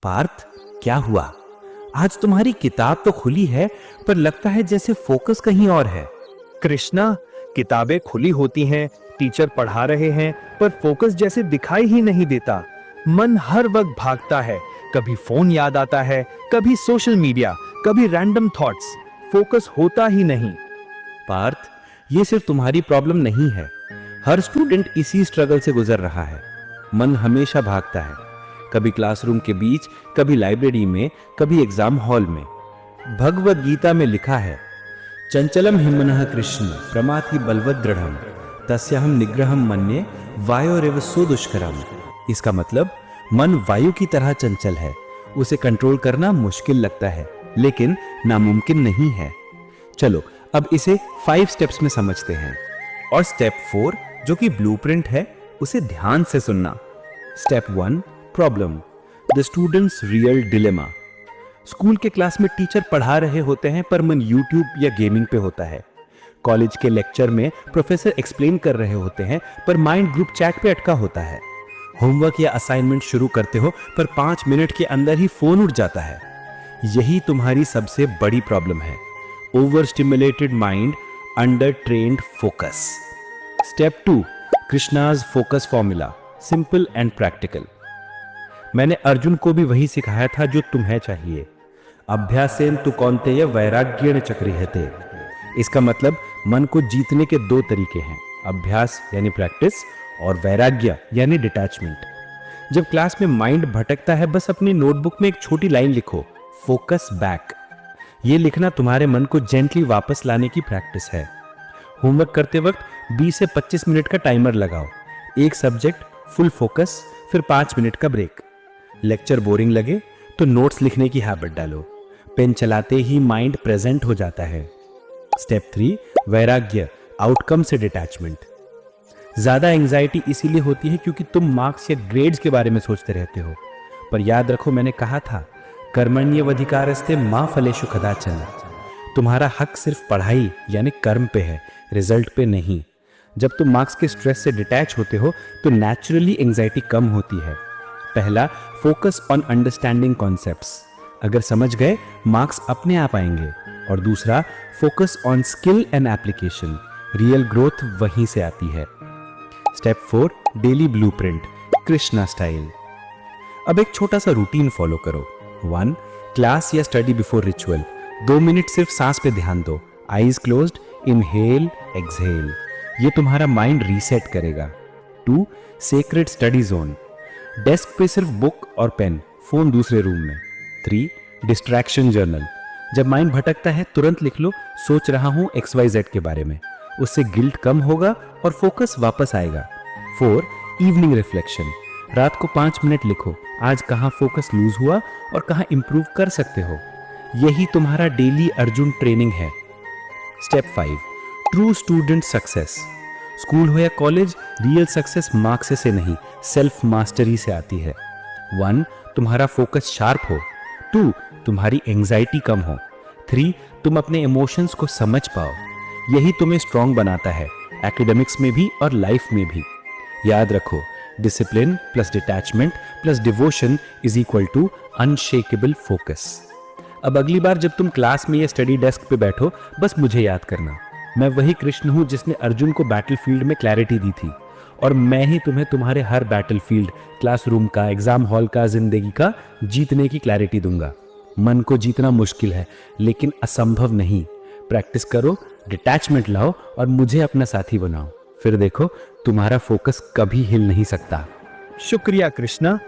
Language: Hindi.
पार्थ, क्या हुआ? आज तुम्हारी किताब तो खुली है, पर लगता है जैसे फोकस कहीं और है। कृष्णा, किताबें खुली होती हैं, टीचर पढ़ा रहे हैं, पर फोकस जैसे दिखाई ही नहीं देता। मन हर वक्त भागता है, कभी फोन याद आता है, कभी सोशल मीडिया, कभी रैंडम थॉट्स। फोकस होता ही नहीं। पार्थ, ये सिर्फ तुम्हारी प्रॉब्लम नहीं है, हर स्टूडेंट इसी स्ट्रगल से गुजर रहा है। मन हमेशा भागता है, कभी क्लासरूम के बीच, कभी लाइब्रेरी में, कभी एग्जाम हॉल में। भगवद गीता में लिखा है, चंचलम हि मनः कृष्ण प्रमाथि बलवद दृढ़म तस्याहम निग्रहम मन्ये वायोरेव सुदुष्करम। इसका मतलब मन वायु की तरह चंचल है, उसे कंट्रोल करना मुश्किल लगता है, लेकिन नामुमकिन नहीं है। चलो अब इसे 5 स्टेप्स में समझते हैं। और स्टेप 4 जो कि ब्लूप्रिंट है, उसे ध्यान से सुनना। Step 1, problem, the students real dilemma. School के क्लास में टीचर पढ़ा रहे होते हैं, पर मन यूट्यूब या गेमिंग पे होता है। कॉलेज के लेक्चर में प्रोफेसर एक्सप्लेन कर रहे होते हैं, पर माइंड ग्रुप चैट पे अटका होता है। होमवर्क या असाइनमेंट शुरू करते हो, पर 5 मिनट के अंदर ही फोन उठ जाता है। यही तुम्हारी सबसे बड़ी प्रॉब्लम है, over stimulated mind, under trained focus. Step 2, Krishna's focus formula, simple and practical. मैंने अर्जुन को भी वही सिखाया था जो तुम्हें चाहिए। अभ्यासेन तु कौन्तेय वैराग्येण चक्रियते। इसका मतलब मन को जीतने के 2 तरीके हैं, अभ्यास यानी प्रैक्टिस और वैराग्य यानी डिटैचमेंट। जब क्लास में माइंड भटकता है, बस अपनी नोटबुक में एक छोटी लाइन लिखो, फोकस बैक। ये लिखना तुम्हारे मन को जेंटली वापस लाने की प्रैक्टिस है। होमवर्क करते वक्त 20 से 25 मिनट का टाइमर लगाओ, एक सब्जेक्ट फुल फोकस, फिर 5 मिनट का ब्रेक। लेक्चर बोरिंग लगे तो नोट्स लिखने की हैबिट डालो, पेन चलाते ही माइंड प्रेजेंट हो जाता है। स्टेप 3, वैराग्य, आउटकम से डिटैचमेंट। ज्यादा एंजाइटी इसीलिए होती है क्योंकि तुम मार्क्स या ग्रेड्स के बारे में सोचते रहते हो, पर याद रखो मैंने कहा था, कर्मण्येवाधिकारस्ते मा फलेषु कदाचन। तुम्हारा हक सिर्फ पढ़ाई यानी कर्म पे है, रिजल्ट पे नहीं। जब तुम मार्क्स के स्ट्रेस से डिटैच होते हो तो नेचुरली एंजाइटी कम होती है। पहला, फोकस ऑन अंडरस्टैंडिंग कॉन्सेप्ट्स। अगर समझ गए, मार्क्स अपने आप आएंगे। और दूसरा, focus on skill and application. Real growth वहीं से आती है। Step 4, daily blueprint, Krishna style. अब एक छोटा सा रूटीन फॉलो करो। 1, क्लास या स्टडी बिफोर रिचुअल। 2 मिनट सिर्फ सांस पे ध्यान दो, आईज क्लोज्ड, इनहेल एक्सहेल। ये तुम्हारा माइंड रीसेट करेगा। 2, सेक्रेड स्टडी जोन। डेस्क पे सिर्फ बुक और पेन, फोन दूसरे रूम में। 3, डिस्ट्रैक्शन जर्नल। जब माइंड भटकता है तुरंत लिख लो, सोच रहा हूं XYZ के बारे में। उससे गिल्ट कम होगा और फोकस वापस आएगा। 4, इवनिंग रिफ्लेक्शन। रात को 5 मिनट लिखो, आज कहां फोकस लूज हुआ और कहां इंप्रूव कर सकते हो। यही तुम्हारा डेली अर्जुन ट्रेनिंग है। Step 5, true student success. School हो या कॉलेज, रियल सक्सेस मार्क्स से नहीं, सेल्फ मास्टरी से आती है। 1, तुम्हारा फोकस शार्प हो। 2, तुम्हारी एंजाइटी कम हो। 3, तुम अपने इमोशंस को समझ पाओ। यही तुम्हें स्ट्रांग बनाता है, एकेडमिक्स में भी और लाइफ में भी। याद रखो, discipline plus detachment plus devotion is equal to unshakable focus. अब अगली बार जब तुम क्लास में या स्टडी डेस्क पे बैठो, बस मुझे याद करना, मैं वही कृष्ण हूं जिसने अर्जुन को बैटलफील्ड में क्लैरिटी दी थी, और मैं ही तुम्हें तुम्हारे हर बैटलफील्ड, क्लासरूम का, एग्जाम हॉल का, जिंदगी का जीतने की क्लैरिटी दूंगा। मन को जीतना मुश्किल है, लेकिन असंभव नहीं। प्रैक्टिस करो, डिटैचमेंट लाओ और मुझे अपना साथी बनाओ, फिर देखो तुम्हारा फोकस कभी हिल नहीं सकता। शुक्रिया कृष्णा।